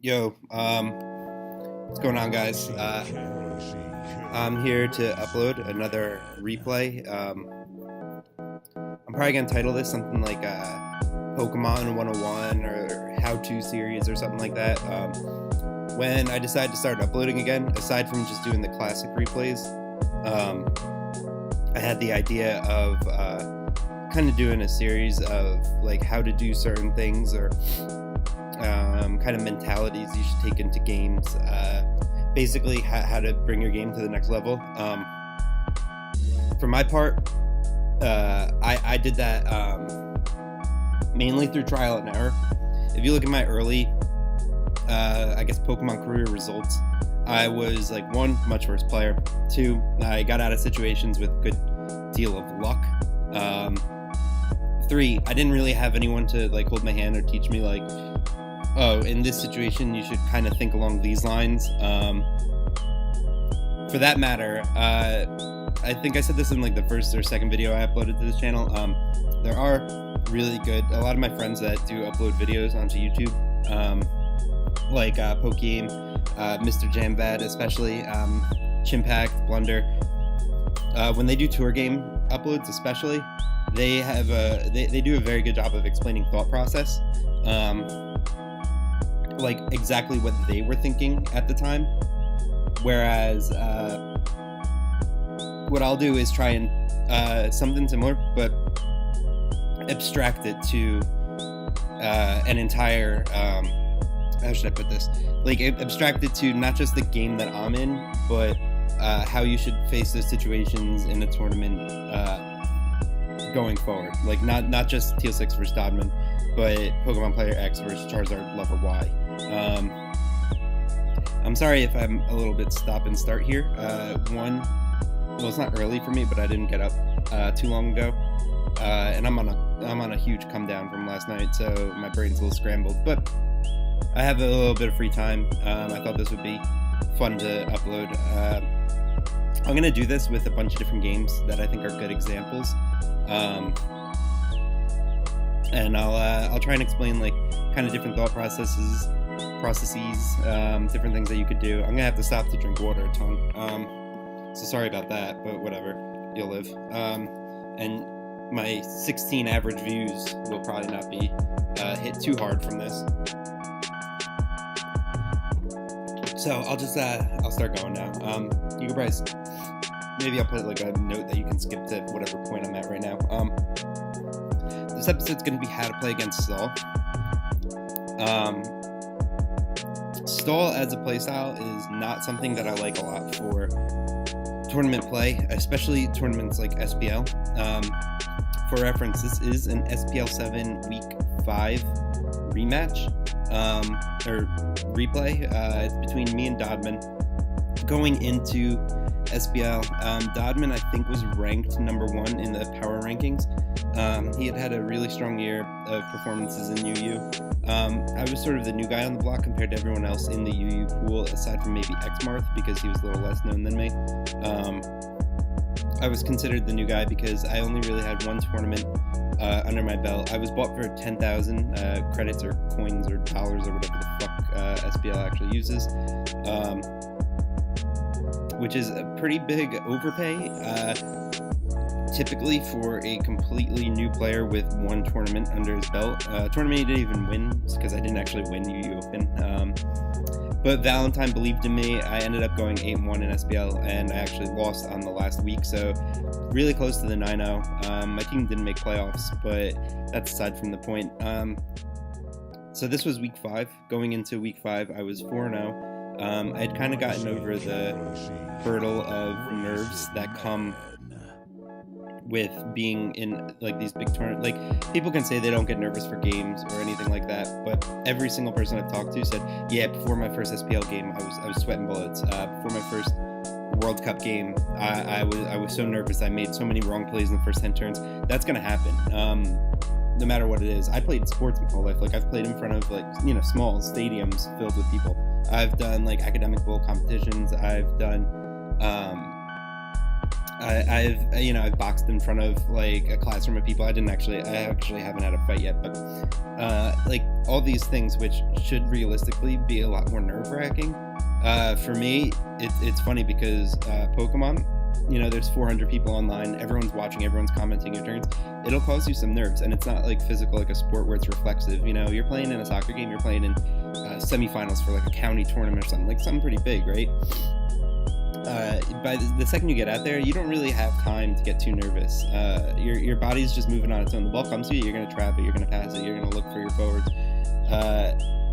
Yo, what's going on, guys? I'm here to upload another replay. I'm probably gonna title this something like Pokemon 101 or How To series or something like that. When I decided to start uploading again, aside from just doing the classic replays, I had the idea of kind of doing a series of like how to do certain things or kind of mentalities you should take into games, basically how to bring your game to the next level. For my part, I did that mainly through trial and error. If you look at my early, I guess, Pokemon career results, I was like, 1, much worse player. 2, I got out of situations with a good deal of luck. 3, I didn't really have anyone to like hold my hand or teach me like, oh, in this situation you should kind of think along these lines. For that matter, I think I said this in like the first or second video I uploaded to this channel. There are really good, a lot of my friends that do upload videos onto YouTube, like Pokegame, Mr. Jambad especially, Chimpact, Blunder. When they do tour game uploads especially, they have they do a very good job of explaining thought process, like exactly what they were thinking at the time. Whereas what I'll do is try and something similar, but abstract it to an entire how should I put this? Like abstract it to not just the game that I'm in, but how you should face those situations in a tournament going forward. Like not just TEAL6 versus Dodmen, but Pokemon Player X versus Charizard Lover Y. I'm sorry if I'm a little bit stop and start here. Well, it's not early for me, but I didn't get up too long ago, and I'm on a huge come down from last night, so my brain's a little scrambled. But I have a little bit of free time. I thought this would be fun to upload. I'm gonna do this with a bunch of different games that I think are good examples, and I'll try and explain like kind of different thought processes, different things that you could do. I'm gonna have to stop to drink water a ton, so sorry about that, but whatever, you'll live. And my 16 average views will probably not be hit too hard from this. So I'll just I'll start going now. You can probably, maybe I'll put like a note that you can skip to whatever point I'm at right now. This episode's gonna be how to play against Stall. Stall as a playstyle is not something that I like a lot for tournament play, especially tournaments like SPL. For reference, this is an SPL7 Week 5 rematch, or replay. It's between me and Dodmen going into SPL. Dodman, I think, was ranked number 1 in the power rankings. He had a really strong year of performances in UU. I was sort of the new guy on the block compared to everyone else in the UU pool, aside from maybe Xmarth, because he was a little less known than me. I was considered the new guy because I only really had one tournament under my belt. I was bought for 10,000 credits or coins or dollars or whatever the fuck SPL actually uses, which is a pretty big overpay, typically for a completely new player with one tournament under his belt. Tournament he didn't even win, because I didn't actually win UU Open. But Valentine believed in me. I ended up going 8-1 in SPL, and I actually lost on the last week, so really close to the 9-0. My team didn't make playoffs, but that's aside from the point. So this was week 5. Going into week 5, I was 4-0. I had kind of gotten over the hurdle of nerves that come with being in like these big tournaments. Like, people can say they don't get nervous for games or anything like that, but every single person I've talked to said, yeah, before my first SPL game, I was sweating bullets. Before my first World Cup game, I was so nervous. I made so many wrong plays in the first 10 turns. That's gonna happen, no matter what it is. I played sports my whole life. Like, I've played in front of, like, you know, small stadiums filled with people. I've done like academic bowl competitions. I've done I've boxed in front of like a classroom of people. I actually haven't had a fight yet, but like all these things which should realistically be a lot more nerve-wracking. For me, it's funny because Pokemon, there's 400 people online, everyone's watching, everyone's commenting your turns. It'll cause you some nerves, and it's not like physical like a sport where it's reflexive. You're playing in a soccer game, you're playing in semifinals for like a county tournament or something, like something pretty big, right? By the second you get out there, you don't really have time to get too nervous. Your body's just moving on its own. The ball comes to you, you're going to trap it, you're going to pass it, you're going to look for your forwards.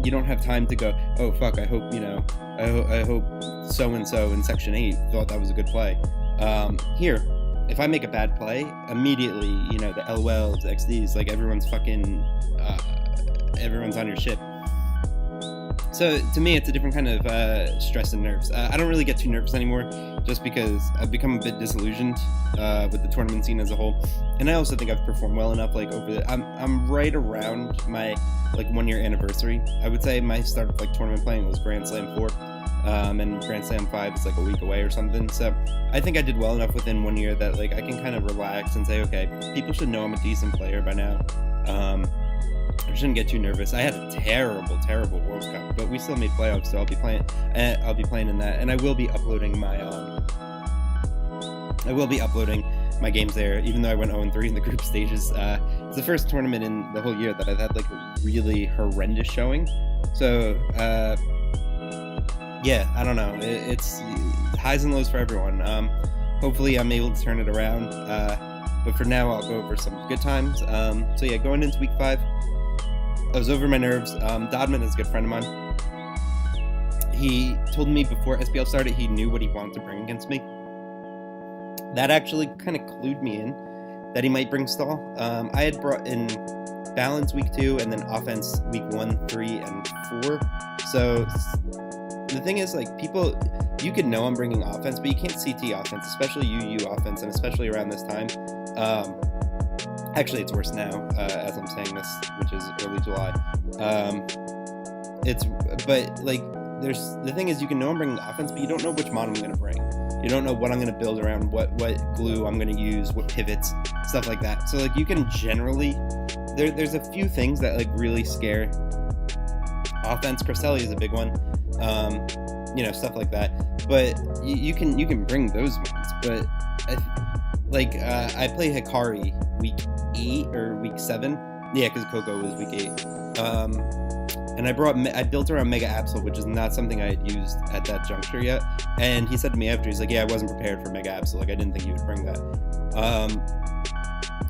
You don't have time to go, oh fuck, I hope so-and-so in section 8 thought that was a good play. Here, if I make a bad play, immediately, the LOLs, XDs, like everyone's on your shit. So to me, it's a different kind of stress and nerves. I don't really get too nervous anymore, just because I've become a bit disillusioned with the tournament scene as a whole, and I also think I've performed well enough. Like I'm right around my 1 year anniversary. I would say my start of tournament playing was Grand Slam 4, and Grand Slam 5 is a week away or something. So I think I did well enough within 1 year that I can kind of relax and say, okay, people should know I'm a decent player by now. I shouldn't get too nervous. I had a terrible World Cup, but we still made playoffs, so I'll be playing in that, and I will be uploading my games there, even though I went 0-3 in the group stages. It's the first tournament in the whole year that I've had a really horrendous showing. So yeah, I don't know. It's highs and lows for everyone. Hopefully I'm able to turn it around. But for now, I'll go over some good times. So yeah, going into week 5, I was over my nerves. Dodmen is a good friend of mine. He told me before SPL started he knew what he wanted to bring against me. That actually kind of clued me in that he might bring stall. I had brought in balance week 2 and then offense week 1, 3, and 4. So the thing is, people, you can know I'm bringing offense, but you can't CT offense, especially UU offense, and especially around this time. Actually, it's worse now, as I'm saying this, which is early July. There's the thing is, you can know I'm bringing offense, but you don't know which mod I'm going to bring. You don't know what I'm going to build around, what glue I'm going to use, what pivots, stuff like that. So you can generally, there's a few things that really scare offense. Cresselia is a big one, stuff like that. But you can bring those mods. But I play Hikari week 8 or week 7. Yeah, because Coco was week 8. And I built around Mega Absol, which is not something I had used at that juncture yet. And he said to me after, he's like, yeah, I wasn't prepared for Mega Absol. I didn't think you would bring that.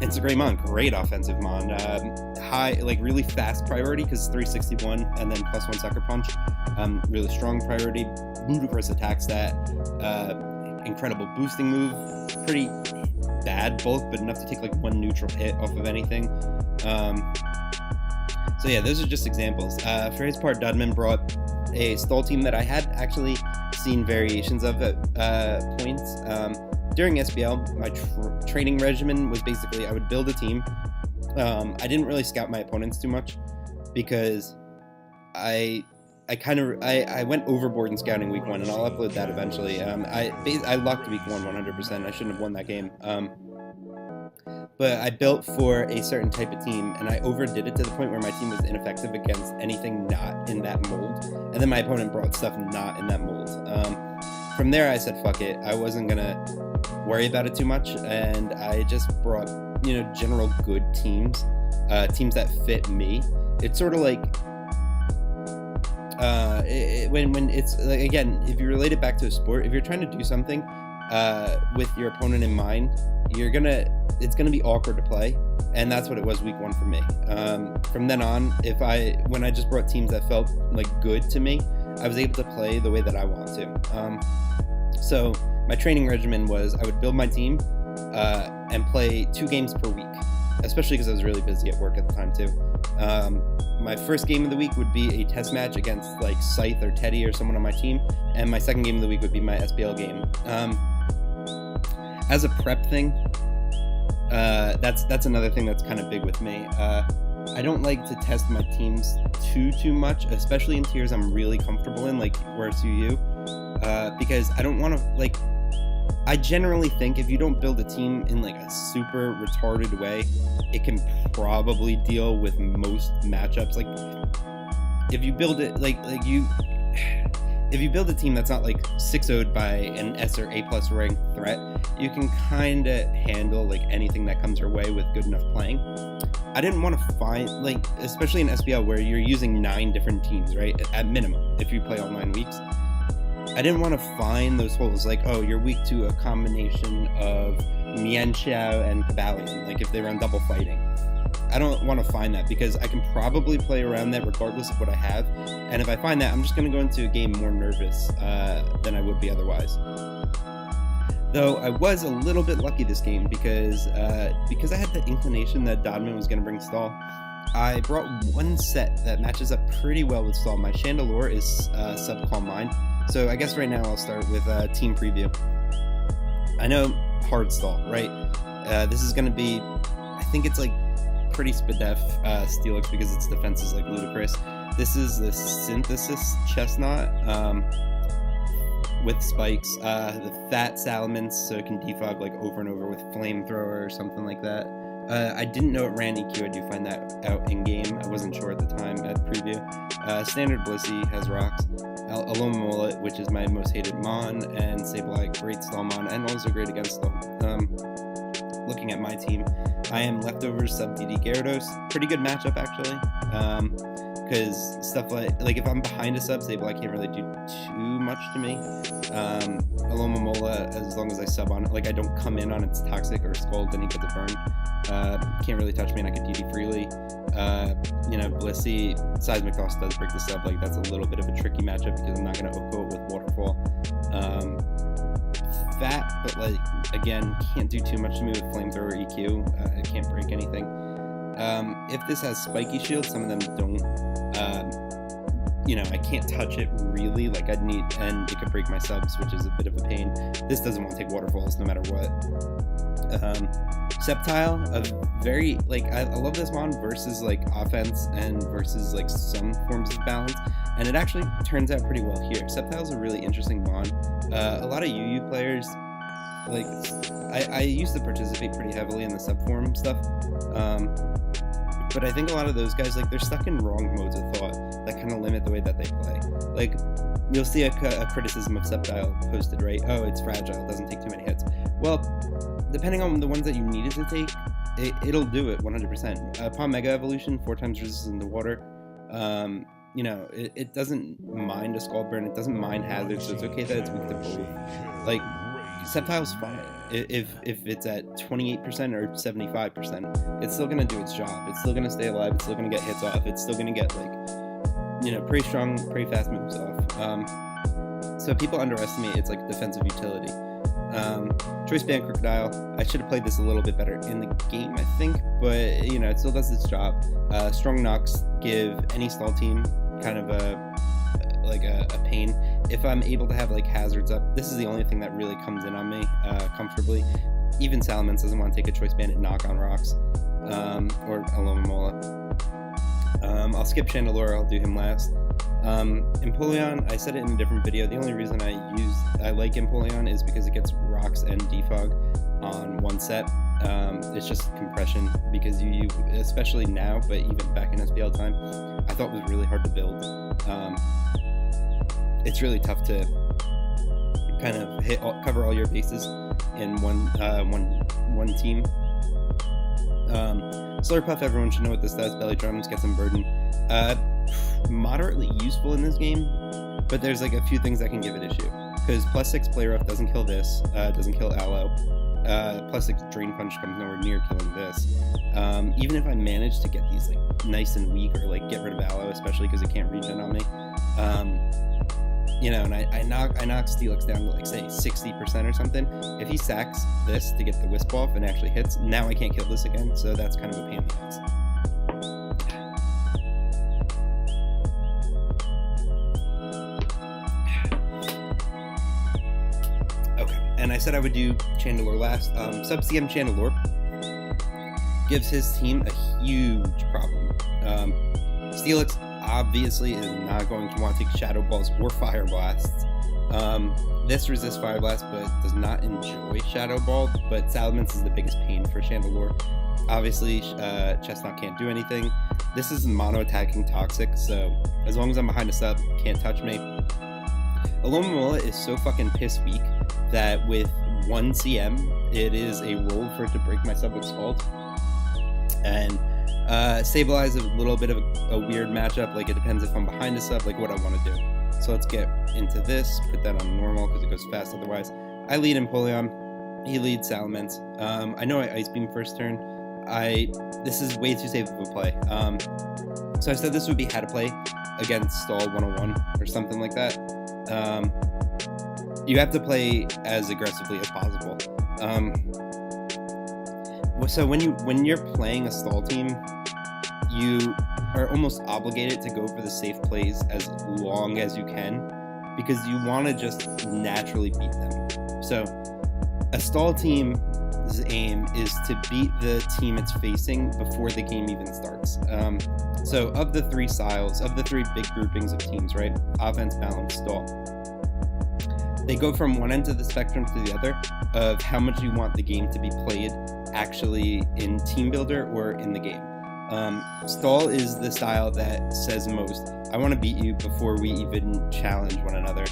It's a great mon, great offensive mon. High, really fast priority because 361 and then +1 sucker punch. Really strong priority, ludicrous attack stat, incredible boosting move, pretty bad bulk, but enough to take 1 neutral hit off of anything. So yeah, those are just examples. For his part, Dodmen brought a stall team that I had actually seen variations of at points. During SPL, my training regimen was basically I would build a team. I didn't really scout my opponents too much because I went overboard in scouting week 1, and I'll upload that eventually. I lucked week 1 100%. I shouldn't have won that game. But I built for a certain type of team, and I overdid it to the point where my team was ineffective against anything not in that mold. And then my opponent brought stuff not in that mold. From there, I said, fuck it. I wasn't going to worry about it too much, and I just brought, general good teams, teams that fit me. It's sort of like... when it's again, if you relate it back to a sport, if you're trying to do something with your opponent in mind, it's gonna be awkward to play, and that's what it was week 1 for me. From then on, when I just brought teams that felt good to me, I was able to play the way that I want to. So my training regimen was I would build my team and play 2 games per week, especially because I was really busy at work at the time too. My first game of the week would be a test match against Scythe or Teddy or someone on my team, and my second game of the week would be my SPL game. As a prep thing, that's another thing that's kind of big with me. I don't like to test my teams too much, especially in tiers I'm really comfortable in, where it's UU, because I don't want to I generally think if you don't build a team in like a super retarded way, it can probably deal with most matchups. Like if you build it if you build a team that's not like 6-0'd by an S or A+ ranked threat, you can kind of handle like anything that comes your way with good enough playing. I didn't want to find, like, especially in SPL where you're using 9 different teams, right? At minimum, if you play all 9 weeks. I didn't want to find those holes, like, oh, you're weak to a combination of Mienshao and Kabalion, like if they run double fighting. I don't want to find that because I can probably play around that regardless of what I have. And if I find that, I'm just going to go into a game more nervous than I would be otherwise. Though I was a little bit lucky this game because I had the inclination that Dodmen was going to bring stall. I brought one set that matches up pretty well with stall. My Chandelure is sub Calm Mind. So I guess right now I'll start with team preview. I know hard stall, right? This is going to be, I think it's like pretty spadef SPL6 because its defense is like ludicrous. This is the Synthesis Chestnut with spikes, the Fat Salamence, so it can defog like over and over with Flamethrower or something like that. I didn't know it ran EQ. I do find that out in game. I wasn't sure at the time at preview. Standard Blissey has rocks. Alomomola, which is my most hated Mon, and Sableye, great stall Mon, and also great against stall. Looking at my team, I am Leftovers sub DD Gyarados. Pretty good matchup actually, because stuff like if I'm behind a sub, Sableye can't really do too much to me. Alomomola, as long as I sub on it, like I don't come in on its Toxic or Scald, then he gets a burn. Can't really touch me and I can DD freely. Blissey, Seismic Toss does break the sub, like that's a little bit of a tricky matchup because I'm not going to Oko it with Waterfall. Fat, but like, again, can't do too much to me with Flamethrower EQ. It can't break anything. If this has Spiky Shield, some of them don't. I can't touch it really, like I'd need, and it could break my subs, which is a bit of a pain. This doesn't want to take Waterfalls no matter what. Sceptile, a very, I love this Mon versus like offense and versus like some forms of balance, and it actually turns out pretty well here. Sceptile's a really interesting Mon. A lot of UU players, like, I used to participate pretty heavily in the subform stuff, but I think a lot of those guys, like, they're stuck in wrong modes of thought that kind of limit the way that they play. Like, you'll see a criticism of Sceptile posted, right? Oh, it's fragile, it doesn't take too many hits. Well, depending on the ones that you need it to take, it'll do it 100%. Upon Mega Evolution, 4 times resistant to water. It doesn't mind a Scald Burn, it doesn't mind hazards, so it's okay that it's weak to both. Like, Sceptile's fine. If it's at 28% or 75%, it's still gonna do its job. It's still gonna stay alive, it's still gonna get hits off, it's still gonna get, pretty strong, pretty fast moves off. So people underestimate its, defensive utility. Choice Band Crocodile, I should have played this a little bit better in the game, I think, but, it still does its job. Strong Knocks give any stall team kind of a pain. If I'm able to have, hazards up, this is the only thing that really comes in on me comfortably. Even Salamence doesn't want to take a Choice Band and knock on rocks, or Alomomola. I'll skip Chandelure, I'll do him last. Empoleon, I said it in a different video, the only reason I like Empoleon is because it gets rocks and defog on one set. It's just compression, because you especially now, but even back in SPL time, I thought it was really hard to build. It's really tough to kind of cover all your bases in one team. Slurpuff, everyone should know what this does. Belly Drums, get some burden. Moderately useful in this game, but there's a few things that can give it issue. Because +6 Play Rough doesn't kill this, doesn't kill Aloe. +6 Drain Punch comes nowhere near killing this. Even if I manage to get these nice and weak, or get rid of Aloe, especially because it can't regen on me. And I knock SPL6 down to say 60% or something. If he sacks this to get the Wisp off and actually hits, now I can't kill this again, so that's kind of a pain in the ass. Okay, and I said I would do Chandelure last. Sub-CM Chandelure gives his team a huge problem. SPL6 obviously is not going to want to take Shadow Balls or Fire Blasts. This resists Fire Blast, but does not enjoy Shadow Ball, but Salamence is the biggest pain for Chandelure. Obviously, Chestnut can't do anything. This is mono-attacking Toxic, so as long as I'm behind a sub, can't touch me. Alomomola is so fucking piss weak that with 1 CM, it is a roll for it to break my sub with Scald. And Stabilize is a little bit of a weird matchup, like it depends if I'm behind a sub, like what I want to do. So let's get into this, put that on normal because it goes fast otherwise. I lead Empoleon, he leads Salamence. I know I Ice Beam first turn. This is way too safe of a play. So I said this would be how to play against Stall 101 or something like that. You have to play as aggressively as possible. So when you're playing a Stall team, you are almost obligated to go for the safe plays as long as you can because you want to just naturally beat them. So a Stall team's aim is to beat the team it's facing before the game even starts. So of the three styles, of the three big groupings of teams, right? Offense, balance, Stall. They go from one end of the spectrum to the other of how much you want the game to be played actually in Team Builder or in the game. Stall is the style that says most, I want to beat you before we even challenge one another.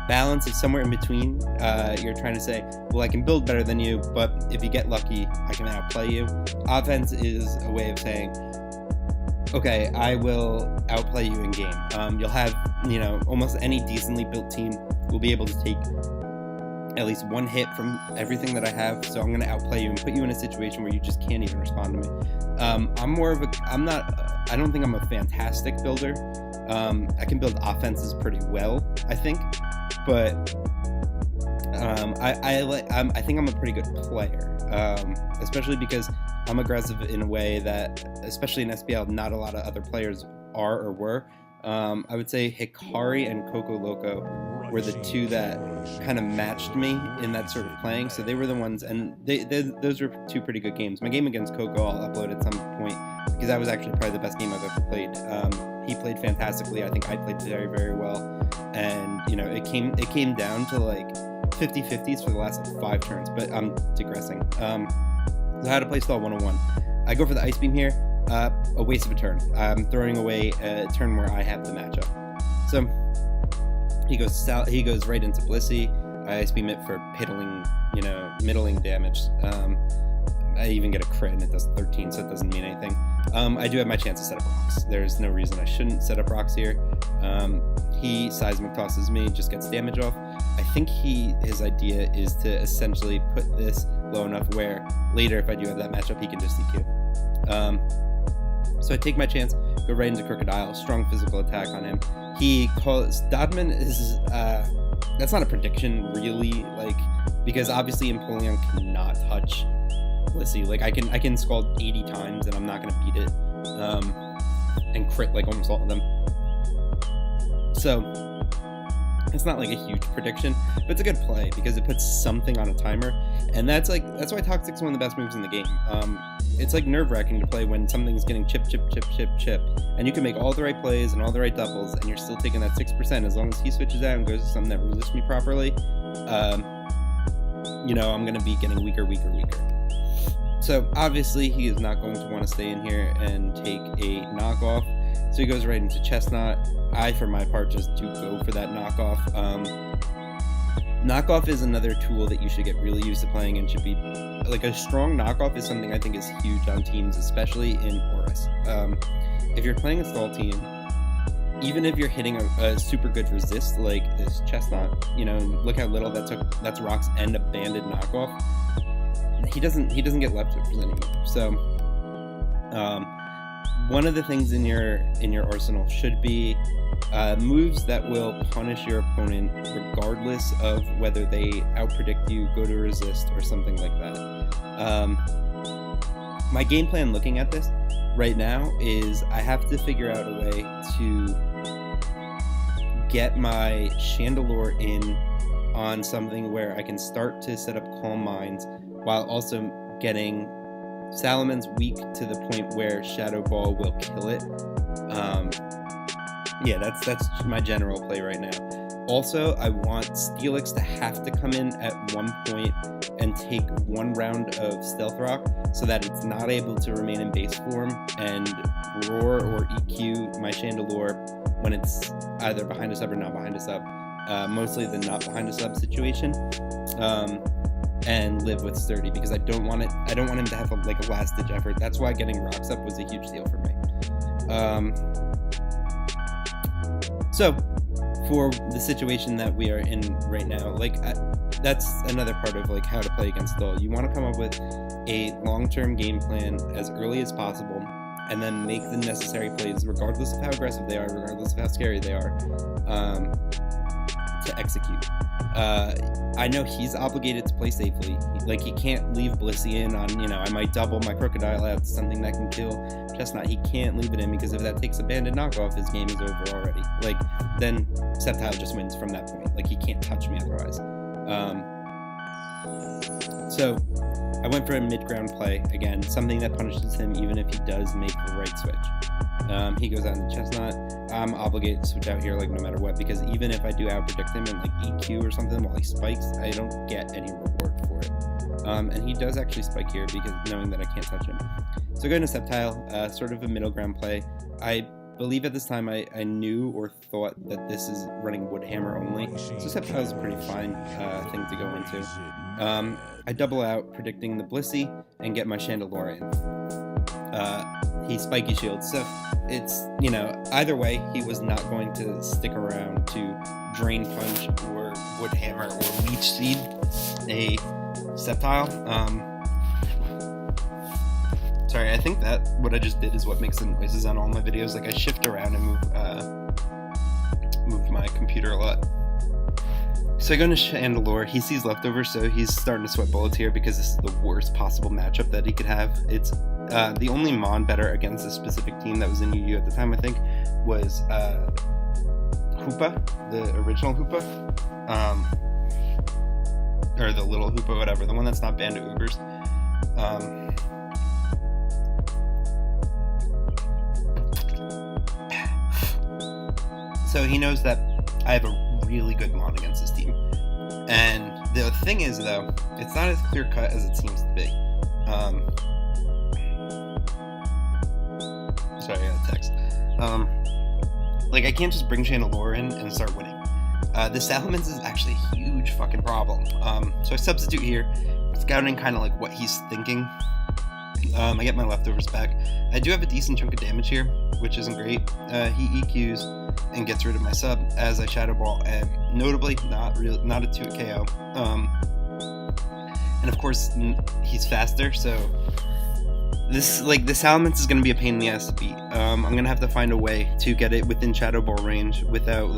Balance is somewhere in between. You're trying to say, well, I can build better than you, but if you get lucky, I can outplay you. Offense is a way of saying, okay, I will outplay you in game. You'll have, almost any decently built team will be able to take at least one hit from everything that I have, so I'm going to outplay you and put you in a situation where you just can't even respond to me. I don't think I'm a fantastic builder. I can build offenses pretty well, I think, but I think I'm a pretty good player, especially because I'm aggressive in a way that, especially in SPL, not a lot of other players are or were. I would say Hikari and Coco Loco were the two that kind of matched me in that sort of playing. So they were the ones, and those were two pretty good games. My game against Coco I'll upload at some point because that was actually probably the best game I've ever played. He played fantastically. I think I played very, very well. And, it came down to like 50-50s for the last 5 turns, but I'm digressing. So how to play Stall 101. I go for the Ice Beam here. A waste of a turn. I'm throwing away a turn where I have the matchup. So he goes right into Blissey. I Ice Beam it for middling damage. I even get a crit and it does 13, so it doesn't mean anything. I do have my chance to set up rocks. There's no reason I shouldn't set up rocks here. He seismic tosses me, just gets damage off. I think his idea is to essentially put this low enough where later, if I do have that matchup, he can just DQ. So I take my chance, go right into Crocodile, strong physical attack on him. He calls Dodmen is that's not a prediction really, because obviously Empoleon cannot touch Blissey. I can Scald 80 times and I'm not gonna beat it, and crit almost all of them. So it's not a huge prediction, but it's a good play because it puts something on a timer, and that's why Toxic's one of the best moves in the game. It's nerve-wracking to play when something's getting chip, and you can make all the right plays and all the right doubles, and you're still taking that 6%. As long as he switches out and goes to something that resists me properly, I'm going to be getting weaker. So obviously he is not going to want to stay in here and take a knockoff, so he goes right into Chestnut. I, for my part, just do go for that knockoff. Knockoff is another tool that you should get really used to playing, and should be a strong knockoff is something I think is huge on teams, especially in Horus. If you're playing a Stall team, even if you're hitting a super good resist like this Chestnut, look how little that's rocks and a banded knockoff. He doesn't get leftovers anymore. So one of the things in your arsenal should be moves that will punish your opponent regardless of whether they outpredict you, go to resist, or something like that. My game plan looking at this right now is I have to figure out a way to get my Chandelure in on something where I can start to set up Calm Minds while also getting Salamence weak to the point where Shadow Ball will kill it. Yeah, that's my general play right now. Also, I want TEAL6 to have to come in at one point and take one round of Stealth Rock so that it's not able to remain in base form and roar or EQ my Chandelure when it's either behind a sub or not behind a sub. Mostly the not behind a sub situation. And live with Sturdy because I don't want him to have a last ditch effort. That's why getting Rocks up was a huge deal for me. So for the situation that we are in right now, that's another part of how to play against Dull. You want to come up with a long-term game plan as early as possible and then make the necessary plays regardless of how aggressive they are, regardless of how scary they are, to execute. I know he's obligated to play safely. He can't leave Blissey in on, I might double my Crocodile out to something that can kill Chestnut. He can't leave it in because if that takes a banded knockoff, his game is over already. Then Sceptile just wins from that point. He can't touch me otherwise. So I went for a mid-ground play, again, something that punishes him even if he does make the right switch. He goes on to Chestnut. I'm obligated to switch out here no matter what, because even if I do out-predict him and EQ or something while he spikes, I don't get any reward for it. And he does actually spike here because knowing that I can't touch him. So going to Sceptile, sort of a middle ground play. I believe at this time I knew or thought that this is running Woodhammer only, so Sceptile is a pretty fine thing to go into. I double out, predicting the Blissey, and get my Chandelure in. He spiky shields, so it's, either way, he was not going to stick around to Drain Punch or Woodhammer or Leech Seed a Sceptile. Sorry, I think that what I just did is what makes the noises on all my videos. I shift around and move my computer a lot. So I go into Chandelure. He sees Leftovers, so he's starting to sweat bullets here because this is the worst possible matchup that he could have. It's the only Mon better against a specific team that was in UU at the time, I think, was Hoopa, the original Hoopa. Or the little Hoopa, whatever, the one that's not banned to Ubers. So he knows that I have a really good Mon against this team. And the thing is, though, it's not as clear cut as it seems to be. Sorry, I got a text. I can't just bring Chandelure in and start winning. The Salamence is actually a huge fucking problem. So I substitute here, scouting kind of what he's thinking. I get my Leftovers back. I do have a decent chunk of damage here, which isn't great. He EQs and gets rid of my sub as I Shadow Ball, and notably not a 2-hit KO. And of course he's faster, so this the Salamence is going to be a pain in the ass to beat. I'm going to have to find a way to get it within Shadow Ball range without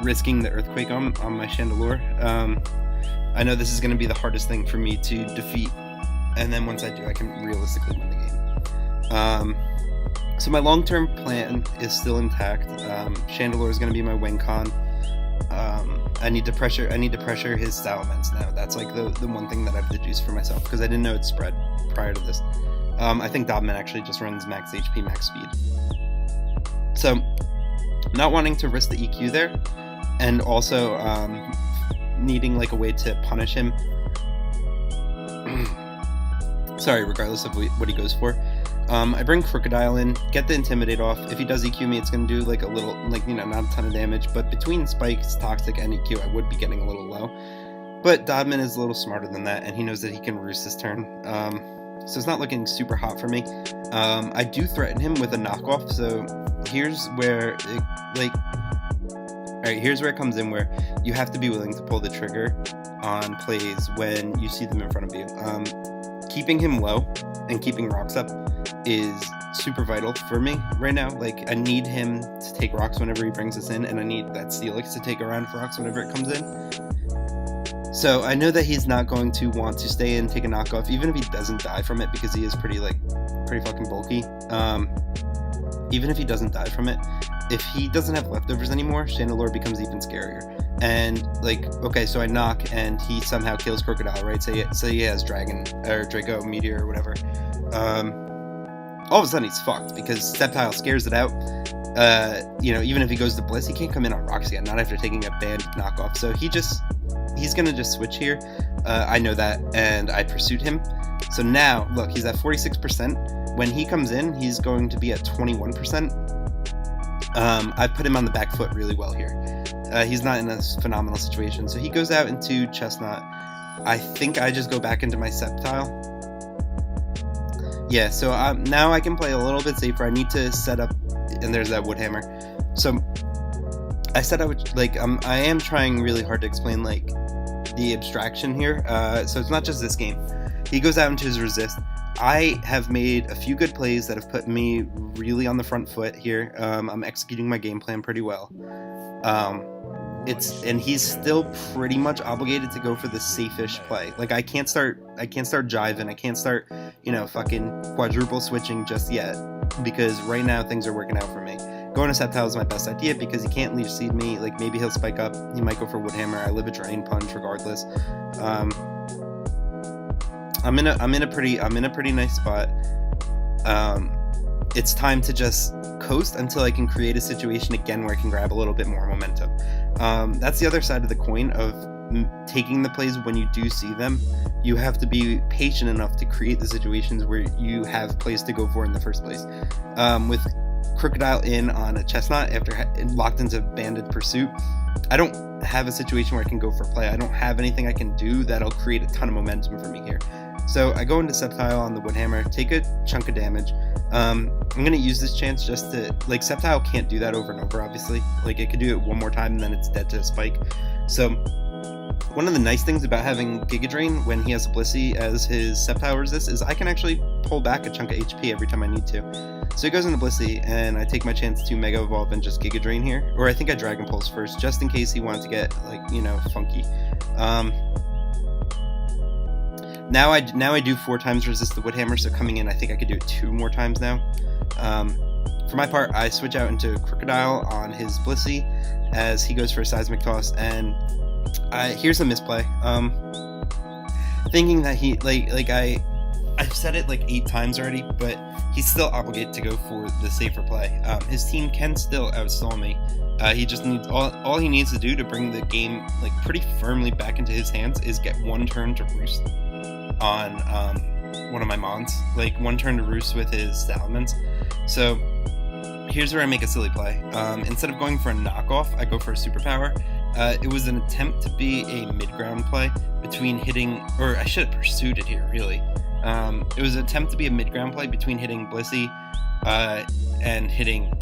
risking the Earthquake on my Chandelure. I know this is going to be the hardest thing for me to defeat, and then once I do, I can realistically win the game. So my long-term plan is still intact. Chandelure is going to be my win con. I need to pressure his Salamence now. That's the one thing that I've deduced for myself, because I didn't know it spread prior to this. I think Dodmen actually just runs max HP, max speed. So not wanting to risk the EQ there, and also needing a way to punish him. Sorry, regardless of what he goes for. I bring Crocodile in, get the Intimidate off. If he does EQ me, it's going to do a little, not a ton of damage, but between Spikes, Toxic, and EQ, I would be getting a little low. But Dodman is a little smarter than that, and he knows that he can roost this turn. So it's not looking super hot for me. I do threaten him with a knockoff, so here's where here's where it comes in, where you have to be willing to pull the trigger on plays when you see them in front of you. Keeping him low and keeping Rocks up is super vital for me right now. I need him to take Rocks whenever he brings us in, and I need that TEAL6 to take around for Rocks whenever it comes in. So I know that he's not going to want to stay in, take a knockoff, even if he doesn't die from it, because he is pretty fucking bulky. Even if he doesn't die from it, if he doesn't have Leftovers anymore, Chandelure becomes even scarier. And okay, so I knock and he somehow kills Crocodile, right? Say he has Dragon or Draco, Meteor, or whatever. All of a sudden he's fucked because Sceptile scares it out, even if he goes to Bliss, he can't come in on rocks again, not after taking a banned knockoff. So he's going to just switch here. I know that, and I pursued him. So now, look, he's at 46%. When he comes in, he's going to be at 21%. I put him on the back foot really well here. He's not in a phenomenal situation. So he goes out into Chestnut. I think I just go back into my Sceptile. Yeah, so now I can play a little bit safer. I need to set up, and there's that Woodhammer. So I set up, like, I am trying really hard to explain, like, the abstraction here. So it's not just this game. He goes out into his resist. I have made a few good plays that have put me really on the front foot here. I'm executing my game plan pretty well. And he's still pretty much obligated to go for the safe-ish play. Like, I can't start jiving. I can't start, fucking quadruple switching just yet, because right now things are working out for me. Going to Sceptile is my best idea because he can't leech seed me. Like, maybe he'll spike up. He might go for Woodhammer. I live a Drain Punch regardless. I'm in a pretty nice spot. It's time to just coast until I can create a situation again where I can grab a little bit more momentum. That's the other side of the coin of taking the plays when you do see them. You have to be patient enough to create the situations where you have plays to go for in the first place. With Crocodile in on a Chestnut after locked into Banded Pursuit, I don't have a situation where I can go for play. I don't have anything I can do that'll create a ton of momentum for me here. So I go into Sceptile on the Woodhammer, take a chunk of damage. I'm going to use this chance just to, like, Sceptile can't do that over and over, obviously. Like, it could do it one more time and then it's dead to a spike. So one of the nice things about having Giga Drain when he has a Blissey as his Sceptile resist is I can actually pull back a chunk of HP every time I need to. So he goes into Blissey, and I take my chance to Mega Evolve and just Giga Drain here. Or I think I Dragon Pulse first, just in case he wanted to get, like, funky. Now I do 4 times resist the Woodhammer, so coming in I think I could do it 2 more times now. For my part, I switch out into Crocodile on his Blissey as he goes for a Seismic Toss, and here's a misplay. Thinking that he, I've said it like 8 times already, but he's still obligated to go for the safer play. His team can still outstall me. He just needs all he needs to do to bring the game like pretty firmly back into his hands is get 1 turn to roost on one of my Mons, like 1 turn to roost with his Dodmens. So here's where I make a silly play. Instead of going for a knockoff, I go for a superpower. It was an attempt to be a mid-ground play between hitting, or I should have pursued it here, really. It was an attempt to be a mid-ground play between hitting Blissey and hitting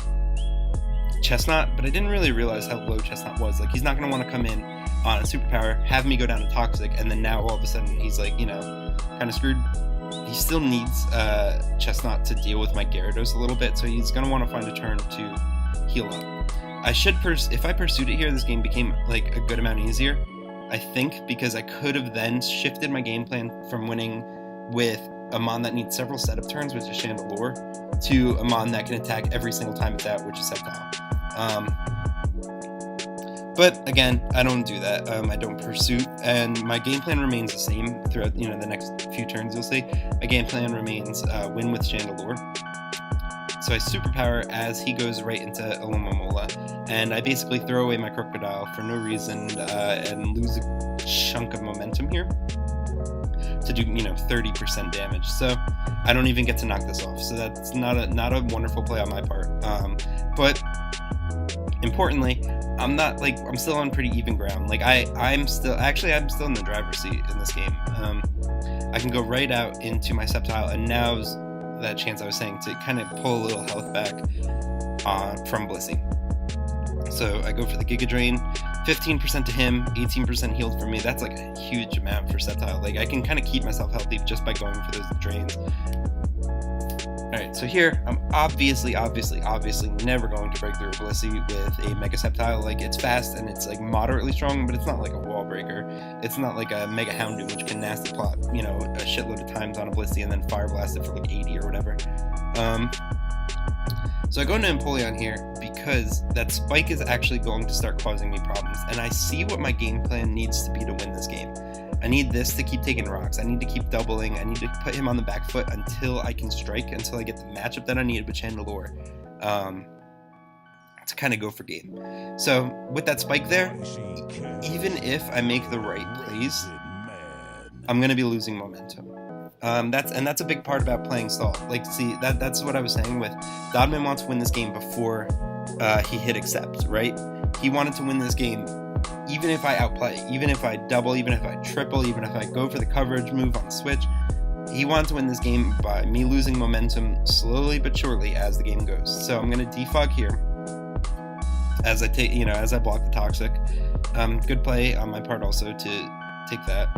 Chestnut, but I didn't really realize how low Chestnut was. Like, he's not going to want to come in on a superpower, have me go down to Toxic, and then now all of a sudden he's like, kind of screwed. He still needs Chestnut to deal with my Gyarados a little bit, so he's going to want to find a turn to heal up. If I pursued it here, this game became like a good amount easier, I think, because I could have then shifted my game plan from winning with a Mon that needs several setup turns, which is Chandelure, to a Mon that can attack every single time it's out, which is Sceptile. But again, I don't do that. I don't pursue, and my game plan remains the same throughout the next few turns. You'll see my game plan remains win with Chandelure. So I superpower as he goes right into Alomomola, and I basically throw away my Crocodile for no reason and lose a chunk of momentum here to do 30% damage. So I don't even get to knock this off. So that's not a wonderful play on my part. But importantly, I'm still on pretty even ground. Like I'm still in the driver's seat in this game. I can go right out into my Sceptile, and now's that chance I was saying to kind of pull a little health back from Blissey. So I go for the Giga Drain, 15% to him, 18% healed for me. That's like a huge amount for Sceptile. Like, I can kind of keep myself healthy just by going for those drains. Alright, so here, I'm obviously never going to break through a Blissey with a Mega Sceptile. Like, it's fast and it's like moderately strong, but it's not like a wall breaker. It's not like a Mega Houndoom, which can nasty plot, a shitload of times on a Blissey and then Fire Blast it for like 80 or whatever. So I go into Empoleon here because that spike is actually going to start causing me problems, and I see what my game plan needs to be to win this game. I need this to keep taking rocks. I need to keep doubling. I need to put him on the back foot until I can strike, until I get the matchup that I need with Chandelure. to kind of go for game. So with that spike there, even if I make the right plays, I'm going to be losing momentum. That's a big part about playing stall. Like, see, that's what I was saying with Dodmen wants to win this game before he hit accept, right? He wanted to win this game even if I outplay, even if I double, even if I triple, even if I go for the coverage move on the switch. He wanted to win this game by me losing momentum slowly but surely as the game goes. So I'm going to defog here as I take, as I block the toxic. Good play on my part also to take that.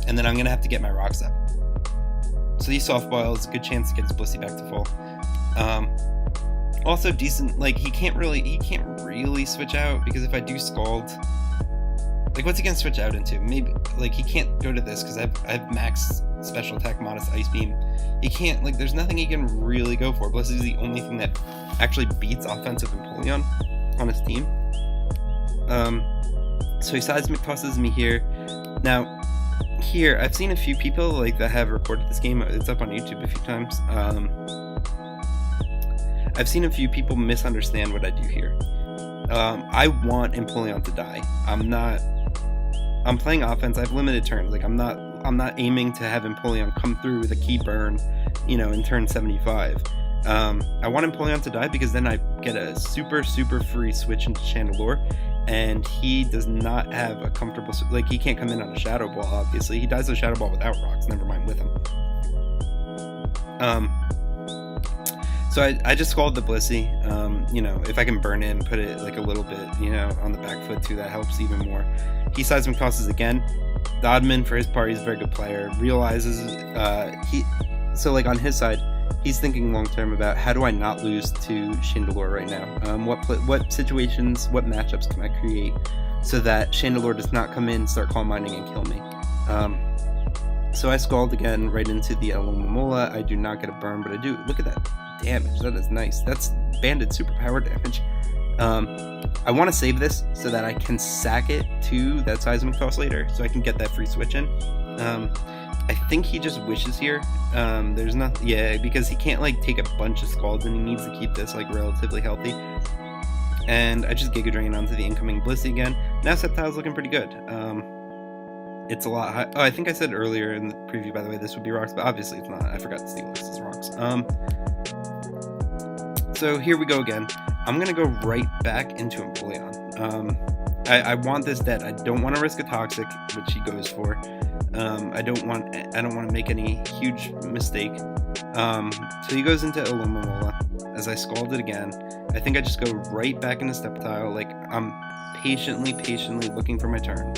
And then I'm going to have to get my rocks up. So these soft boils, a good chance to get his Blissey back to full. Also decent, like he can't really switch out, because if I do Scald, like what's he gonna switch out into? Maybe, like he can't go to this because I have max special attack, modest ice beam. He can't, like there's nothing he can really go for. Blissey is the only thing that actually beats offensive Empoleon on his team. So he seismic tosses me here. Now, here I've seen a few people like that have recorded this game. It's up on YouTube a few times. I've seen a few people misunderstand what I do here. I want Empoleon to die. I'm playing offense. I have limited turns. Like I'm not aiming to have Empoleon come through with a key burn, in turn 75. I want Empoleon to die because then I get a super free switch into Chandelure, and he does not have a comfortable, like he can't come in on a Shadow Ball. Obviously, he dies to a Shadow Ball without rocks. Never mind with him. So I just Scald the Blissey. If I can burn in, put it like a little bit, on the back foot too, that helps even more. He seismic tosses again. Dodmen, for his part, he's a very good player. Realizes so like on his side, he's thinking long term about how do I not lose to Chandelure right now. What situations, what matchups can I create so that Chandelure does not come in, start Calm Minding, and kill me. So I Scald again right into the Alomomola. I do not get a burn, but I do. Look at that damage. That is nice. That's banded superpower damage. I want to save this so that I can sack it to that seismic toss later, so I can get that free switch in. I think he just wishes here. There's nothing, because he can't like take a bunch of Scalds, and he needs to keep this like relatively healthy. And I just Giga Drain onto the incoming Blissey again. Now Sceptile's looking pretty good. It's a lot high. Oh, I think I said earlier in the preview, by the way, this would be rocks, but obviously it's not. I forgot to steal this as rocks. So here we go again. I'm gonna go right back into Empoleon. I want this dead. I don't want to risk a toxic, which he goes for. I don't want to make any huge mistake. So he goes into Alomomola. As I Scald it again, I think I just go right back into Sceptile. Like I'm patiently looking for my turn.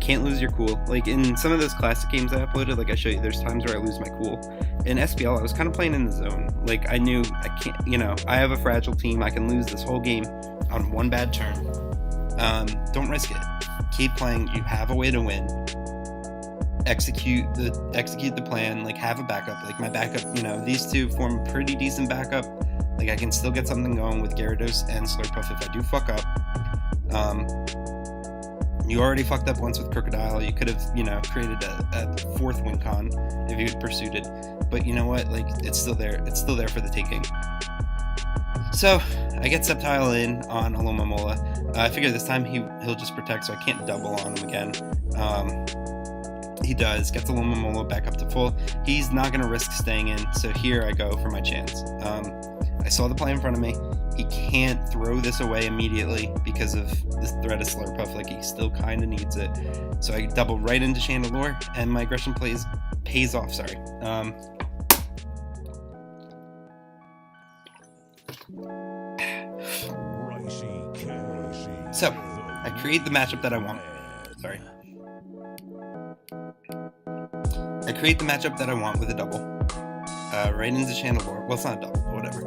Can't lose your cool. Like in some of those classic games I uploaded, like I show you, there's times where I lose my cool. In SPL, I was kind of playing in the zone. Like I knew I can't, I have a fragile team. I can lose this whole game on one bad turn. Don't risk it. Keep playing. You have a way to win. Execute the plan. Like have a backup. Like my backup, these two form a pretty decent backup. Like I can still get something going with Gyarados and Slurpuff if I do fuck up. You already fucked up once with Crocodile. You could have, created a fourth Wincon if you had pursued it. But you know what? Like, it's still there. It's still there for the taking. So, I get Sceptile in on Alomomola. I figure this time he'll just protect, so I can't double on him again. He does. Gets Alomomola back up to full. He's not going to risk staying in, so here I go for my chance. I saw the play in front of me. He can't throw this away immediately because of this threat of Slurpuff. Like, he still kind of needs it. So I double right into Chandelure, and my aggression pays off. Sorry. So, I create the matchup that I want. Sorry. I create the matchup that I want with a double. Right into Chandelure. Well, it's not a double, but whatever.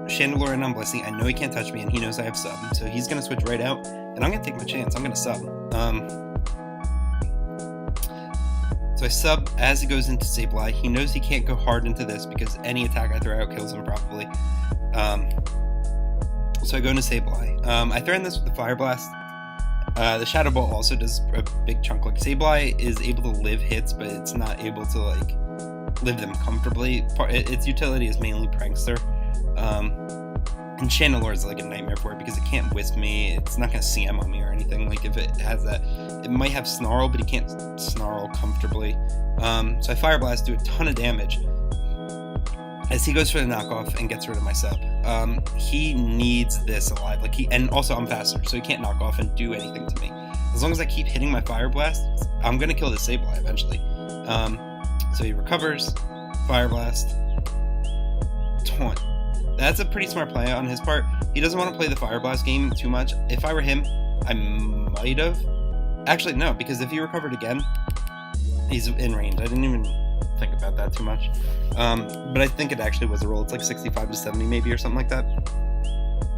Chandelure and Blissey. I know he can't touch me, and he knows I have sub, so he's going to switch right out, and I'm going to take my chance. I'm going to sub. So I sub as he goes into Sableye. He knows he can't go hard into this because any attack I throw out kills him probably. So I go into Sableye. I threaten this with the Fire Blast. The Shadow Ball also does a big chunk. Like Sableye is able to live hits, but it's not able to like live them comfortably. Its utility is mainly Prankster. And Chandelure is like a nightmare for it because it can't wisp me. It's not going to CM on me or anything. Like if it has that, it might have Snarl, but he can't Snarl comfortably. So I Fire Blast, do a ton of damage as he goes for the knockoff and gets rid of my sub. He needs this alive. Like and also I'm faster, so he can't knock off and do anything to me. As long as I keep hitting my Fire Blast, I'm going to kill the Sableye eventually. So he recovers, Fire Blast, Taunt. That's a pretty smart play on his part. He doesn't want to play the Fire Blast game too much. If I were him, I might have. Actually, no, because if he recovered again, he's in range. I didn't even think about that too much. But I think it actually was a roll. It's like 65 to 70 maybe or something like that.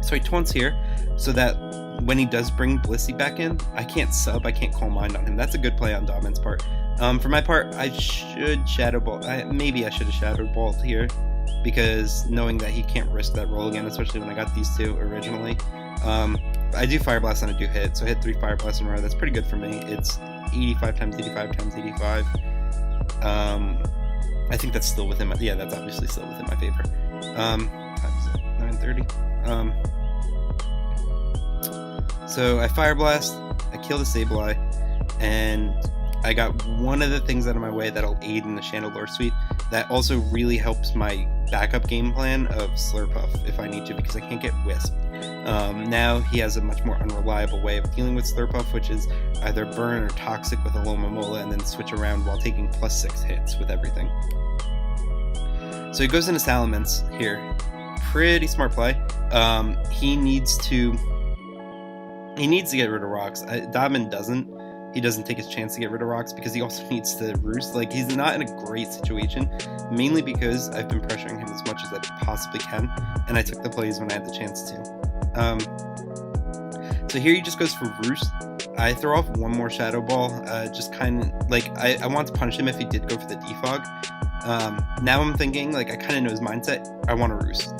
So he taunts here so that when he does bring Blissey back in, I can't sub, I can't Calm Mind on him. That's a good play on Dodmen's part. For my part, I should Shadow Ball. Maybe I should have Shadow Balled here, because knowing that he can't risk that roll again, especially when I got these two originally. I do Fire Blast and I do hit, so I hit 3 Fire Blasts in a row. That's pretty good for me. It's 85 times 85 times 85. I think that's still within my, yeah, that's obviously still within my favor. Times it, 930. So I Fire Blast, I kill the Sableye, and I got one of the things out of my way that'll aid in the Chandelure sweep. That also really helps my backup game plan of Slurpuff if I need to, because I can't get Wisp. Now he has a much more unreliable way of dealing with Slurpuff, which is either burn or toxic with Alomomola and then switch around while taking +6 hits with everything. So he goes into Salamence here. Pretty smart play. He needs to get rid of rocks. Dodmen doesn't. He doesn't take his chance to get rid of rocks because he also needs to roost. Like, he's not in a great situation, mainly because I've been pressuring him as much as I possibly can, and I took the plays when I had the chance to. So here he just goes for roost. I throw off one more Shadow Ball, just kind of, like, I want to punish him if he did go for the defog. Now I'm thinking, like, I kind of know his mindset. I want to roost.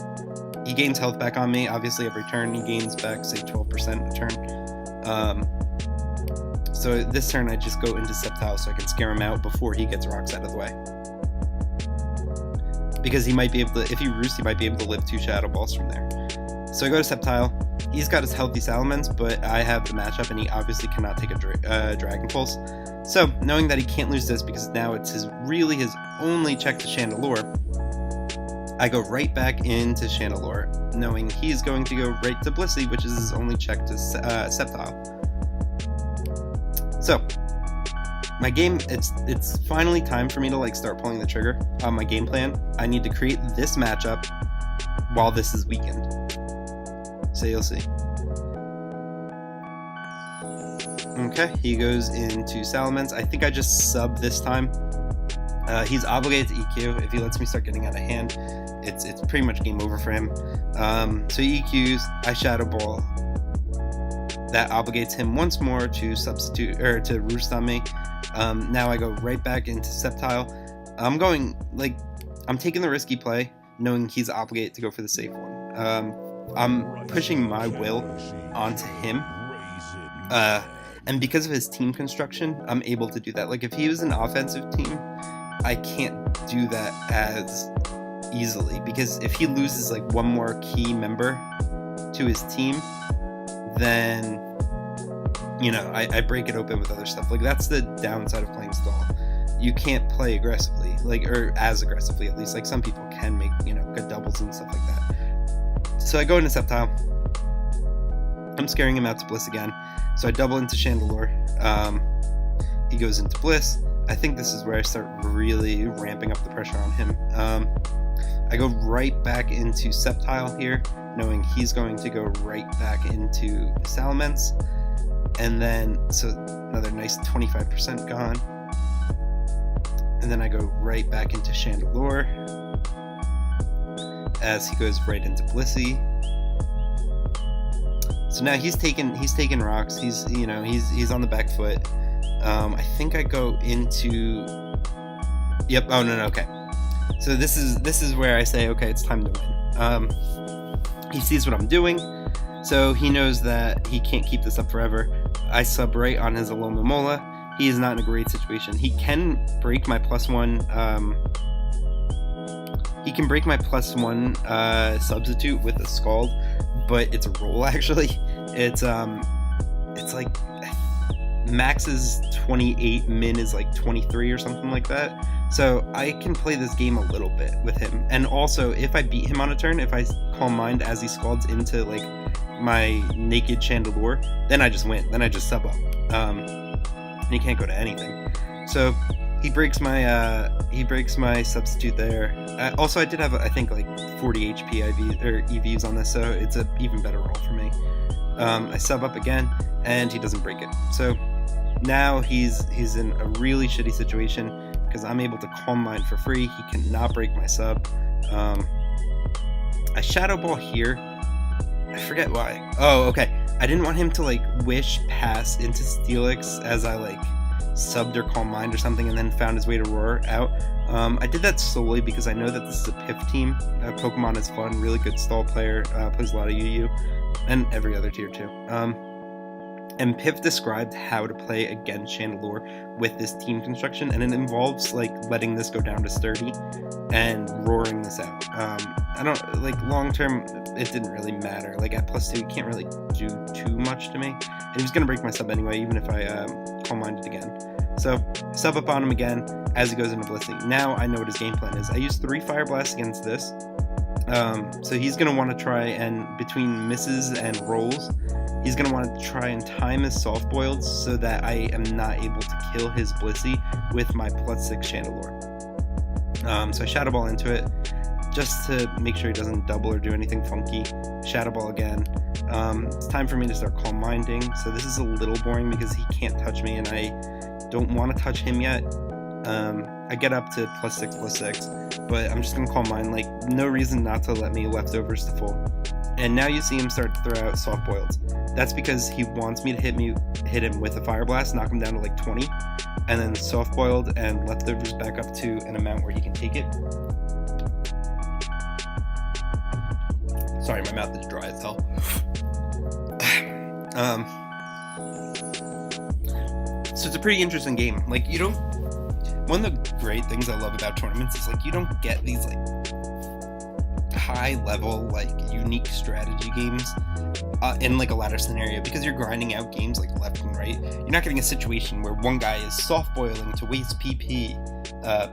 He gains health back on me. Obviously, every turn he gains back, say, 12% a turn. So this turn I just go into Sceptile so I can scare him out before he gets rocks out of the way. Because he might be able to, if he roosts, he might be able to live 2 Shadow Balls from there. So I go to Sceptile. He's got his healthy Salamence, but I have the matchup and he obviously cannot take a Dragon Pulse. So knowing that he can't lose this because now it's really his only check to Chandelure, I go right back into Chandelure, knowing he's going to go right to Blissey, which is his only check to Sceptile. So, my game, it's finally time for me to, like, start pulling the trigger on my game plan. I need to create this matchup while this is weakened. So you'll see. Okay, he goes into Salamence. I think I just sub this time. He's obligated to EQ. If he lets me start getting out of hand, it's pretty much game over for him. So he EQs, I Shadow Ball. That obligates him once more to substitute or to roost on me. Now I go right back into Sceptile. I'm taking the risky play, knowing he's obligated to go for the safe one. I'm pushing my will onto him. And because of his team construction, I'm able to do that. Like, if he was an offensive team, I can't do that as easily, because if he loses like one more key member to his team, then, you know, I break it open with other stuff. Like, that's the downside of playing stall. You can't play aggressively, like, or as aggressively at least. Like, some people can make, you know, good doubles and stuff like that. So I go into Sceptile. I'm scaring him out to Bliss again. So I double into Chandelure. He goes into Bliss. I think this is where I start really ramping up the pressure on him. I go right back into Sceptile here, knowing he's going to go right back into Salamence. And then, so another nice 25% gone. And then I go right back into Chandelure as he goes right into Blissey. So now he's taking rocks. He's on the back foot. I think I go into. Yep. Oh no. Okay. So this is where I say, okay, it's time to win. He sees what I'm doing, so he knows that he can't keep this up forever. I sub right on his Alomomola. He is not in a great situation. He can break my +1. He can break my +1 substitute with a Scald, but it's a roll actually. It's like max is 28, min is like 23 or something like that. So I can play this game a little bit with him. And also, if I beat him on a turn, if I Calm Mind as he Scalds into like my naked Chandelure, then I just win. Then I just sub up. And he can't go to anything. So he breaks my substitute there. Also, I did have I think like 40 HP EVs on this, so it's an even better roll for me. I sub up again, and he doesn't break it. So now he's in a really shitty situation because I'm able to Calm Mind for free. He cannot break my sub. I Shadow Ball here. I forget why. Oh, okay. I didn't want him to like wish pass into SPL6 as I like subbed or Calm Mind or something and then found his way to Roar out. I did that solely because I know that this is a Piff team. Pokemon is fun, really good stall player, plays a lot of UU, and every other tier too. And Piff described how to play against Chandelure with this team construction, and it involves like letting this go down to sturdy and roaring this out. I don't like long term. It didn't really matter. Like at +2, you can't really do too much to me. And he was gonna break my sub anyway, even if I Calm Minded again. So sub up on him again as he goes into Blissey. Now I know what his game plan is. I use 3 Fire Blasts against this. So he's going to want to try and between misses and rolls, he's going to want to try and time his soft boiled so that I am not able to kill his Blissey with my +6 Chandelure. So I Shadow Ball into it just to make sure he doesn't double or do anything funky. Shadow Ball again. It's time for me to start Calm Minding. So this is a little boring because he can't touch me and I don't want to touch him yet. I get up to +6/+6, but I'm just gonna Calm Mind, like no reason not to let me leftovers to full. And now you see him start to throw out soft boileds. That's because he wants me to hit him with a Fire Blast, knock him down to like 20, and then soft boiled and leftovers back up to an amount where he can take it. Sorry, my mouth is dry as hell. So it's a pretty interesting game. Like you don't. One of the great things I love about tournaments is like you don't get these like high level like unique strategy games in like a ladder scenario because you're grinding out games like left and right. You're not getting a situation where one guy is soft boiling to waste PP,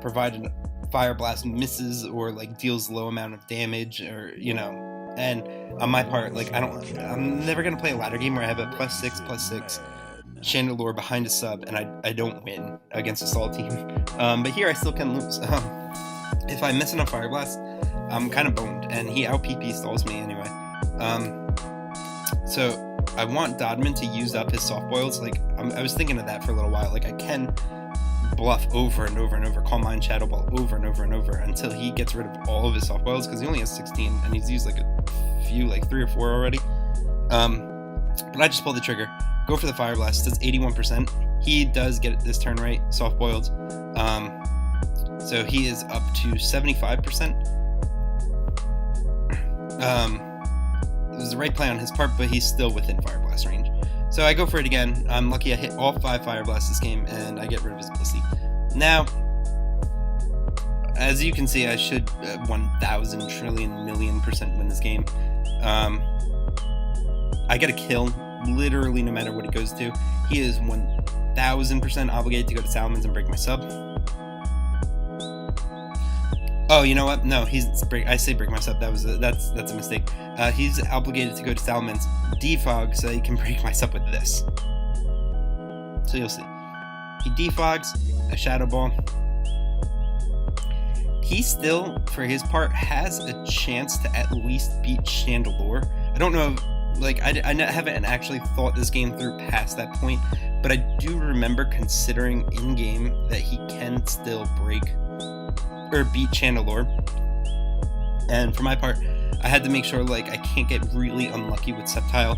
provided Fire Blast misses or like deals low amount of damage or you know. And on my part, like I'm never gonna play a ladder game where I have a +6/+6 Chandelure behind a sub and I don't win against a stall team. But here I still can lose. If I miss enough Fire Blast, I'm kind of boned, and he out PP stalls me anyway. So I want Dodmen to use up his soft boils. Like I was thinking of that for a little while. Like I can bluff over and over and over, Calm Mind, Shadow Ball over and over and over until he gets rid of all of his soft boils because he only has 16 and he's used like a few, like 3 or 4 already. But I just pulled the trigger. Go for the Fire Blast. That's 81%. He does get it this turn right, soft boiled. So he is up to 75%. It was the right play on his part, but he's still within Fire Blast range. So I go for it again. I'm lucky I hit all 5 Fire Blasts this game, and I get rid of his Blissey. Now, as you can see, I should 1,000 trillion million % win this game. I get a kill literally no matter what it goes to. He is 1,000% obligated to go to Salamence and break my sub. Oh, you know what? No, I say break my sub. That's a mistake. He's obligated to go to Salamence, defog, so he can break my sub with this. So you'll see. He defogs a Shadow Ball. He still, for his part, has a chance to at least beat Chandelure. I don't know. Like, I haven't actually thought this game through past that point, but I do remember considering in-game that he can still break or beat Chandelure. And for my part, I had to make sure, like, I can't get really unlucky with Sceptile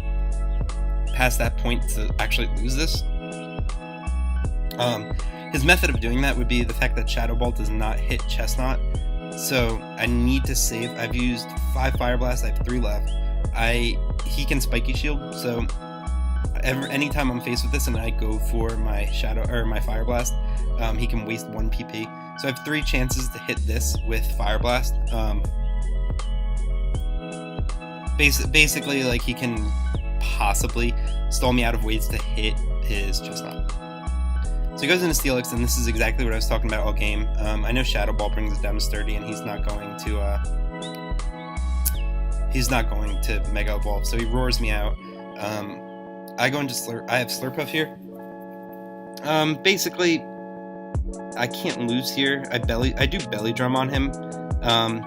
past that point to actually lose this. His method of doing that would be the fact that Shadow Ball does not hit Chestnut, so I need to save. I've used 5 Fire Blasts, I have 3 left. He can Spiky Shield, so anytime I'm faced with this and I go for my my Fire Blast, he can waste 1 PP. So I have 3 chances to hit this with Fire Blast. Basically, like, he can possibly stall me out of ways to hit his Chestnut. So he goes into TEAL6, and this is exactly what I was talking about all game. I know Shadow Ball brings it down to sturdy, and he's not going to Mega Evolve, so he roars me out. I go into Slurp. I have Slurpuff here. Basically, I can't lose here. I do Belly Drum on him,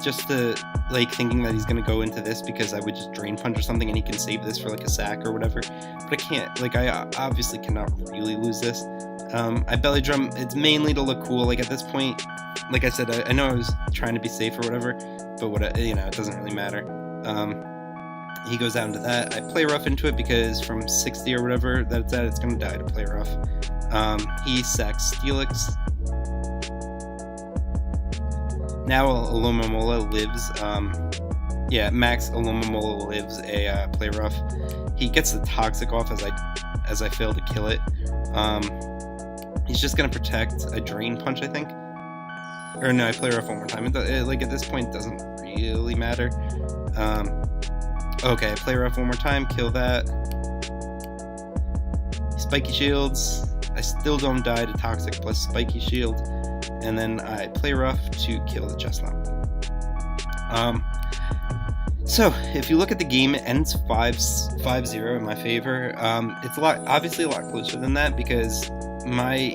just to, like, thinking that he's gonna go into this because I would just Drain Punch or something, and he can save this for like a sack or whatever. But I can't. Like, I obviously cannot really lose this. I Belly Drum. It's mainly to look cool. Like, at this point, like I said, I know I was trying to be safe or whatever, but it doesn't really matter. He goes down to that. I Play Rough into it because from 60 or whatever that's at, it's going to die to Play Rough. He sacks Steelix. Now Alomomola lives. Max Alomomola lives a Play Rough. He gets the Toxic off as I fail to kill it. He's just going to protect a Drain Punch, I think. Or no, I Play Rough one more time. Like, at this point, it doesn't really matter. Okay, I Play Rough one more time, kill that. Spiky Shields. I still don't die to Toxic plus Spiky Shield. And then I Play Rough to kill the Chestnut. So, if you look at the game, it ends 5-0 in my favor. It's obviously a lot closer than that because my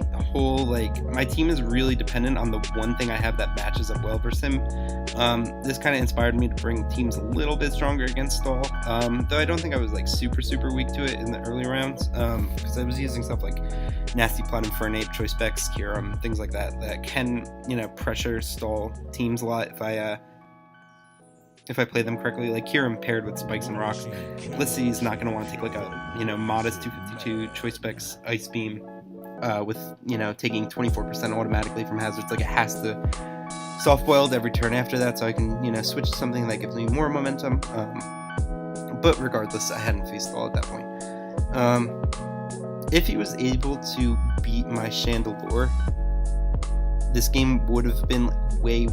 team is really dependent on the one thing I have that matches up well versus him. This kind of inspired me to bring teams a little bit stronger against Stall, though I don't think I was like super weak to it in the early rounds, because I was using stuff like Nasty Plot, Infernape, Choice Specs, Kyurem, things like that can, pressure Stall teams a lot if I play them correctly. Like Kyurem paired with Spikes and Rocks, Blissey is not going to want to take like a modest 252 Choice Specs Ice Beam with taking 24% automatically from hazards. Like, it has to soft boiled every turn after that, so I can switch to something that gives me more momentum. But regardless, I hadn't faced Stall at that point. If he was able to beat my Chandelure, this game would have been way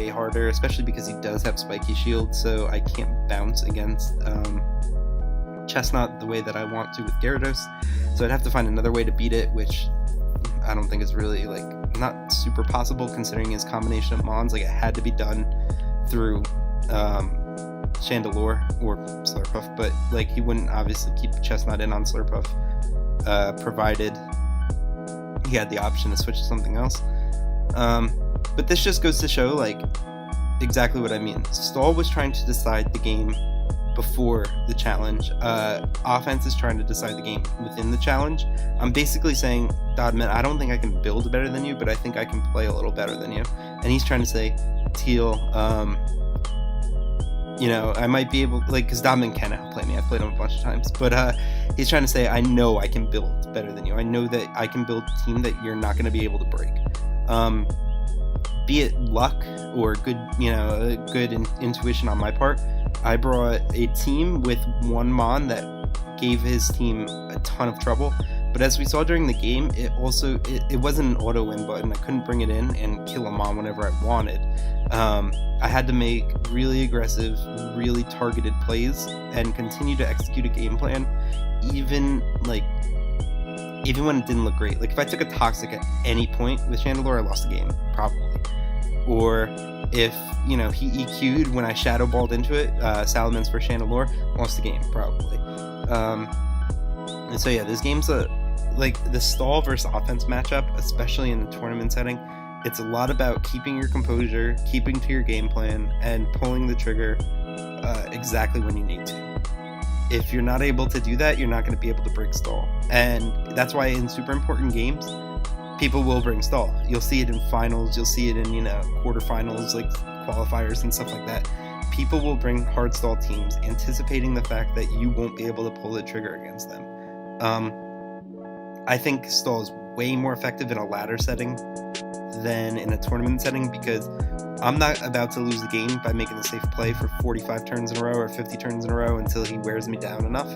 harder, especially because he does have Spiky Shield, so I can't bounce against Chestnut the way that I want to with Gyarados. So I'd have to find another way to beat it, which I don't think is really, not super possible considering his combination of Mons. Like, it had to be done through Chandelure or Slurpuff, but, he wouldn't obviously keep Chestnut in on Slurpuff, provided he had the option to switch to something else. But this just goes to show, exactly what I mean. Stall was trying to decide the game before the challenge. Offense is trying to decide the game within the challenge. I'm basically saying, Dodmen, I don't think I can build better than you, but I think I can play a little better than you. And he's trying to say, Teal, I might be able, because Dodmen can outplay me. I've played him a bunch of times. But he's trying to say, I know I can build better than you. I know that I can build a team that you're not going to be able to break. Be it luck or good intuition on my part, I brought a team with one Mon that gave his team a ton of trouble. But as we saw during the game, it wasn't an auto win button. I couldn't bring it in and kill a Mon whenever I wanted. I had to make really aggressive, really targeted plays and continue to execute a game plan, even when it didn't look great. If I took a Toxic at any point with Chandelure, I lost the game, probably. Or if, he EQ'd when I Shadow Balled into it, Salamence for Chandelure, lost the game, probably. And so yeah, this game's the Stall versus offense matchup, especially in the tournament setting. It's a lot about keeping your composure, keeping to your game plan, and pulling the trigger exactly when you need to. If you're not able to do that, you're not going to be able to break Stall. And that's why in super important games, people will bring Stall. You'll see it in finals, you'll see it in, quarterfinals, qualifiers and stuff like that. People will bring hard Stall teams, anticipating the fact that you won't be able to pull the trigger against them. I think Stall is way more effective in a ladder setting than in a tournament setting, because I'm not about to lose the game by making a safe play for 45 turns in a row or 50 turns in a row until he wears me down enough.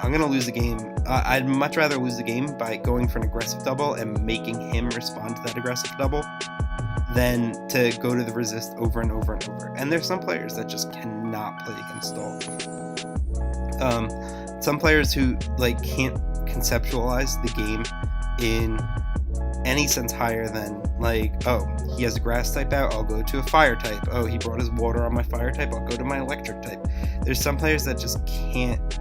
I'm going to lose a game. I'd much rather lose the game by going for an aggressive double and making him respond to that aggressive double than to go to the resist over and over and over. And there's some players that just cannot play against stall. Some players who like can't conceptualize the game in any sense higher than like, oh, he has a grass type out, I'll go to a fire type. Oh, he brought his water on my fire type, I'll go to my electric type. There's some players that just can't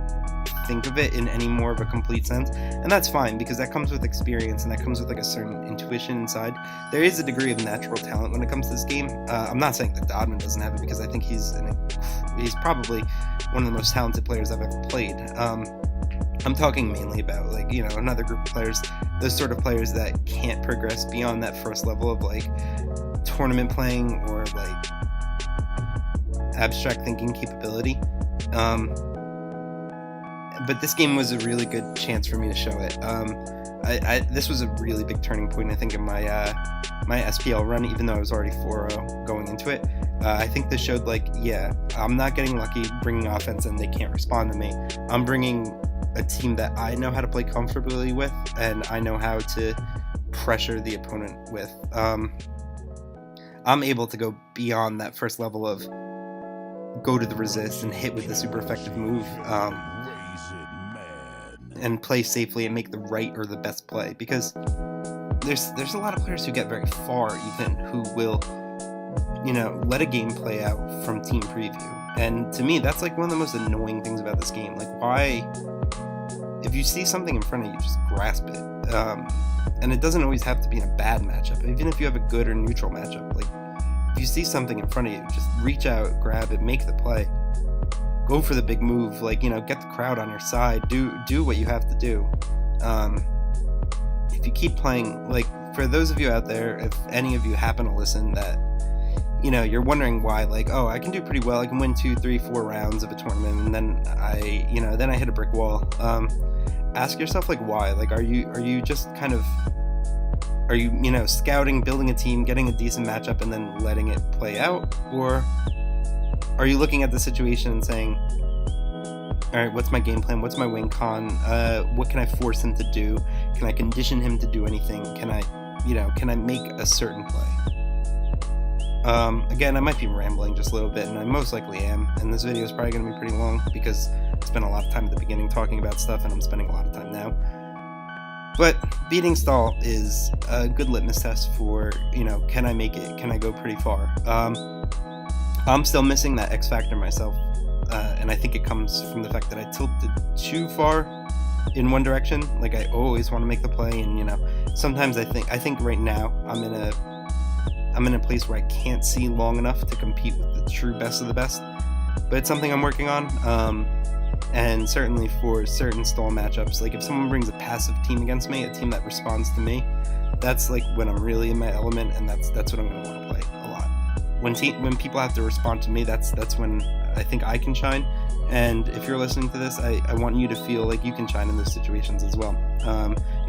think of it in any more of a complete sense, and that's fine because that comes with experience and that comes with like a certain intuition inside. There is a degree of natural talent when it comes to this game. I'm not saying that Dodmen doesn't have it, because I think he's probably one of the most talented players I've ever played. I'm talking mainly about like, you know, another group of players, those sort of players that can't progress beyond that first level of like tournament playing or like abstract thinking capability. But this game was a really good chance for me to show it. This was a really big turning point, I think, in my my SPL run, even though I was already 4-0 going into it. I think this showed like, yeah, I'm not getting lucky bringing offense and they can't respond to me. I'm bringing a team that I know how to play comfortably with, and I know how to pressure the opponent with. I'm able to go beyond that first level of go to the resist and hit with the super effective move, and play safely and make the right or the best play, because there's a lot of players who get very far even who will, you know, let a game play out from team preview. And to me, that's like one of the most annoying things about this game. Like, why, if you see something in front of you, just grasp it. And it doesn't always have to be in a bad matchup. Even if you have a good or neutral matchup, like if you see something in front of you, just reach out, grab it, make the play. Go for the big move, like, you know, get the crowd on your side, do what you have to do. If you keep playing, like, for those of you out there, if any of you happen to listen that, you know, you're wondering why, like, oh, I can do pretty well, I can win 2, 3, 4 rounds of a tournament, and then I hit a brick wall. Ask yourself, like, why? Like, are you just kind of, are you, you know, scouting, building a team, getting a decent matchup, and then letting it play out? Or are you looking at the situation and saying, all right, what's my game plan? What's my win con? What can I force him to do? Can I condition him to do anything? Can I make a certain play? Again, I might be rambling just a little bit, and I most likely am, and this video is probably going to be pretty long because I spent a lot of time at the beginning talking about stuff, and I'm spending a lot of time now. But beating stall is a good litmus test for, you know, can I make it? Can I go pretty far? I'm still missing that X factor myself, and I think it comes from the fact that I tilted too far in one direction. Like, I always want to make the play, and, you know, sometimes I think right now I'm in a place where I can't see long enough to compete with the true best of the best. But it's something I'm working on, and certainly for certain stall matchups, like if someone brings a passive team against me, a team that responds to me, that's like when I'm really in my element, and that's what I'm going to want to play a lot. When people have to respond to me, that's when I think I can shine. And if you're listening to this, I want you to feel like you can shine in those situations as well.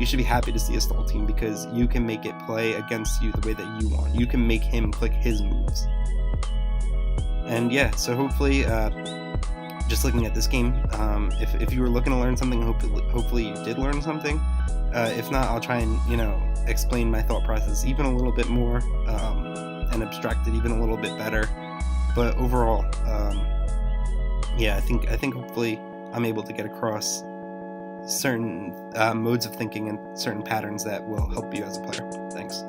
You should be happy to see a stall team because you can make it play against you the way that you want. You can make him click his moves. And yeah, so hopefully, just looking at this game, if you were looking to learn something, hopefully you did learn something. If not, I'll try and, you know, explain my thought process even a little bit more, and abstract it even a little bit better. But overall, yeah, I think hopefully I'm able to get across certain modes of thinking and certain patterns that will help you as a player. Thanks.